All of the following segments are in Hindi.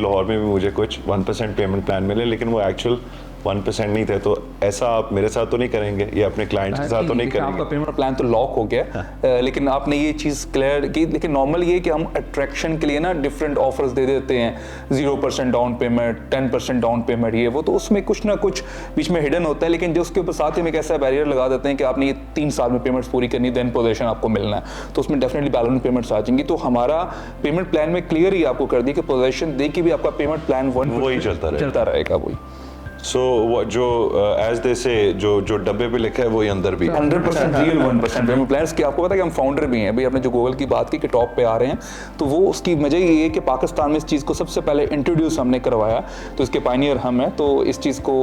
लाहौर में भी मुझे कुछ 1% पेमेंट प्लान मिले, लेकिन वो एक्चुअल 1% नहीं थे। तो ऐसा आप मेरे साथ तो नहीं करेंगे, ये अपने क्लाइंट्स के साथ तो नहीं करेंगे। आपका पेमेंट प्लान तो लॉक हो गया, लेकिन आपने ये चीज़ क्लियर की। लेकिन नॉर्मल ये कि हम अट्रैक्शन के लिए ना डिफरेंट ऑफर्स दे देते हैं, 0% डाउन पेमेंट, 10% डाउन पेमेंट, ये वो, तो उसमें कुछ ना कुछ बीच में हिडन होता है। लेकिन जो उसके ऊपर साथ ही में एक ऐसा बैरियर लगा देते हैं कि आपने ये 3 साल में पेमेंट्स पूरी करनी, देन पोजेशन आपको मिलना है, तो उसमें डेफिनेटली बैलेंस पेमेंट्स आ जाएंगी। तो हमारा पेमेंट प्लान में क्लियर ही आपको कर दी कि पोजेशन दे के भी आपका पेमेंट प्लान वही चलता रहेगा वही। सो जो एज दे से जो डब्बे पे लिखा है वही अंदर भी 100% रियल 1% पेमेंट प्लान्स की। आपको पता है कि हम फाउंडर भी हैं भाई, आपने जो गूगल की बात की कि टॉप पे आ रहे हैं, तो वो उसकी वजह ये है कि पाकिस्तान में इस चीज़ को सबसे पहले इंट्रोड्यूस हमने करवाया, तो इसके पायनियर हम हैं। तो इस चीज़ को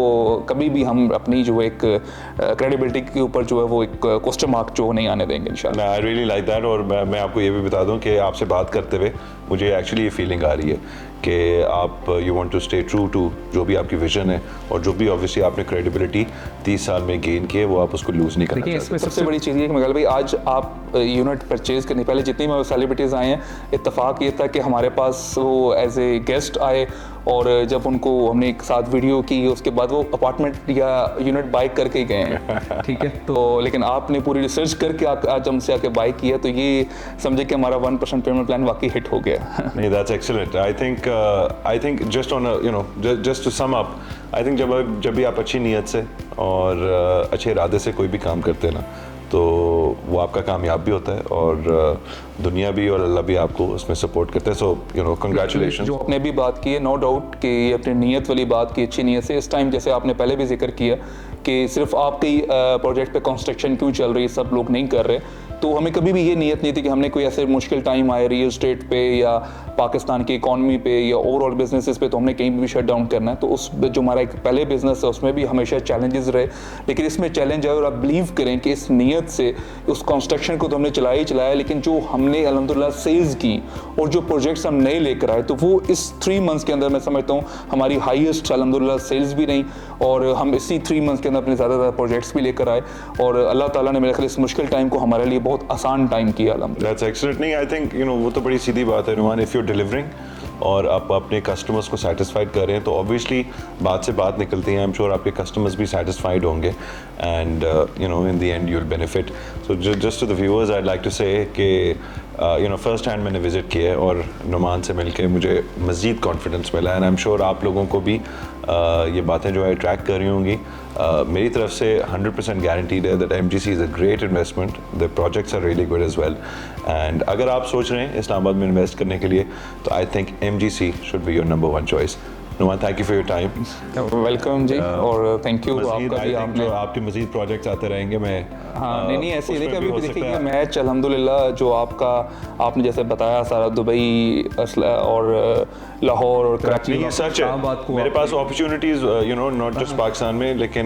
कभी भी हम अपनी जो एक क्रेडिबिलिटी के ऊपर जो है वो एक क्वेश्चन मार्क जो नहीं आने देंगे इंशाल्लाह। I really like that. और मैं आपको ये भी बता दूं कि आपसे बात करते हुए मुझे एक्चुअली ये फीलिंग आ रही है कि आप you want to stay true to जो भी आपकी विजन है, और जो भी ऑब्वियसली आपने क्रेडिबिलिटी 30 साल में गेन की है वो आप उसको लूज़ नहीं करना चाहते। इसमें सबसे बड़ी चीज़ ये कि मगल भाई, आज आप यूनिट परचेज करने पहले जितनी में सेलिब्रिटीज़ आए हैं, इत्तेफाक ये था कि हमारे पास वो एज ए गेस्ट आए, और जब उनको हमने एक साथ वीडियो की उसके बाद वो अपार्टमेंट या यूनिट बाय करके ही गए हैं। ठीक है, तो लेकिन आपने पूरी रिसर्च करके आज हमसे आके बाय किया, तो ये समझे कि हमारा 1% पेमेंट प्लान वाकई हिट हो गया। नहीं, that's excellent. I think just on just to sum up, I think जब भी आप अच्छी नीयत से और अच्छे इरादे से कोई भी काम करते हैं ना, तो वो आपका कामयाब भी होता है, और दुनिया भी और अल्लाह भी आपको उसमें सपोर्ट करते हैं। So congratulation. जो आपने भी बात की है, नो डाउट कि ये अपनी नीयत वाली बात की, अच्छी नीयत से इस टाइम, जैसे आपने पहले भी जिक्र किया कि सिर्फ आपके प्रोजेक्ट पे कंस्ट्रक्शन क्यों चल रही है, सब लोग नहीं कर रहे, तो हमें कभी भी ये नीयत नहीं थी कि हमने कोई ऐसे मुश्किल टाइम आए रियल एस्टेट पे या पाकिस्तान की इकॉनमी पे या ओवरऑल बिजनेसेस पे, तो हमने कहीं भी शट डाउन करना है। तो उस जो हमारा एक पहले बिजनेस है उसमें भी हमेशा चैलेंजेस रहे, लेकिन इसमें चैलेंज है, और आप बिलीव करें कि इस नीयत से उस कंस्ट्रक्शन को तो हमने चलाया ही चलाया, लेकिन जो हमने अल्हम्दुलिल्लाह सेल्स की और जो प्रोजेक्ट्स हम नए लेकर आए, तो वो इस 3 मंथ्स के अंदर मैं समझता हूँ हमारी हाईएस्ट अल्हम्दुलिल्लाह सेल्स भी रही, और हम इसी 3 मंथ्स के अंदर अपने ज़्यादातर प्रोजेक्ट्स भी लेकर आए, और अल्लाह ताला ने मेरे ख्याल इस मुश्किल टाइम को हमारे लिए बहुत आसान टाइम किया अल्हम्दुलिल्लाह। That's excellent. नहीं, आई थिंक वो तो बड़ी सीधी बात है नुमान, इफ़ यू डिलीवरिंग और आप अपने कस्टमर्स को सेटिस्फाइड कर रहे हैं, तो ऑब्वियसली बात से बात निकलती है। आई एम श्योर आपके कस्टमर्स भी सेटिस्फाइड होंगे, and in the end you will benefit. So just to the viewers I like to say कि फर्स्ट हैंड मैंने विज़िट किया है, और नुमान से मिलके मुझे मज़ीद कॉन्फिडेंस मिला, एंड आई एम श्योर आप लोगों को भी ये बातें जो है अट्रैक्ट कर रही होंगी। मेरी तरफ से 100% गारंटीड है that MGC is a great investment, the projects are really good as well, and अगर आप सोच रहे हैं इस्लामाबाद में इन्वेस्ट करने के लिए, तो I think MGC should be your number 1 choice. Nauman, thank you for your time. Welcome जी, और थैंक यू आपका भी। आपने आपके मजीद प्रोजेक्ट्स आते रहेंगे। मैं नहीं ऐसे देखिए, अभी भी देखिए मैच अल्हम्दुलिल्लाह जो आपने जैसे बताया सारा दुबई और लाहौर और कराची, सच है मेरे पास अपॉर्चुनिटीज नॉट जस्ट पाकिस्तान में, लेकिन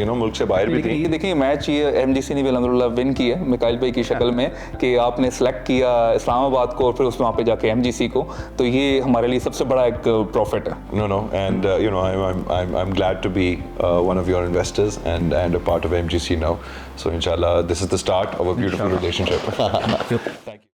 मुल्क से बाहर भी थी। ये देखिए मैच ये MGC ने भी अल्हम्दुलिल्लाह विन किया मिकाइल भाई की शक्ल में, कि आपने सेलेक्ट किया इस्लामाबाद को और फिर उसमें वहाँ पे जाके MGC को, तो ये हमारे लिए सबसे बड़ा एक प्रॉफिट है। No, and I'm glad to be one of your investors and a part of MGC now. So inshallah, this is the start of a beautiful relationship. Thank you.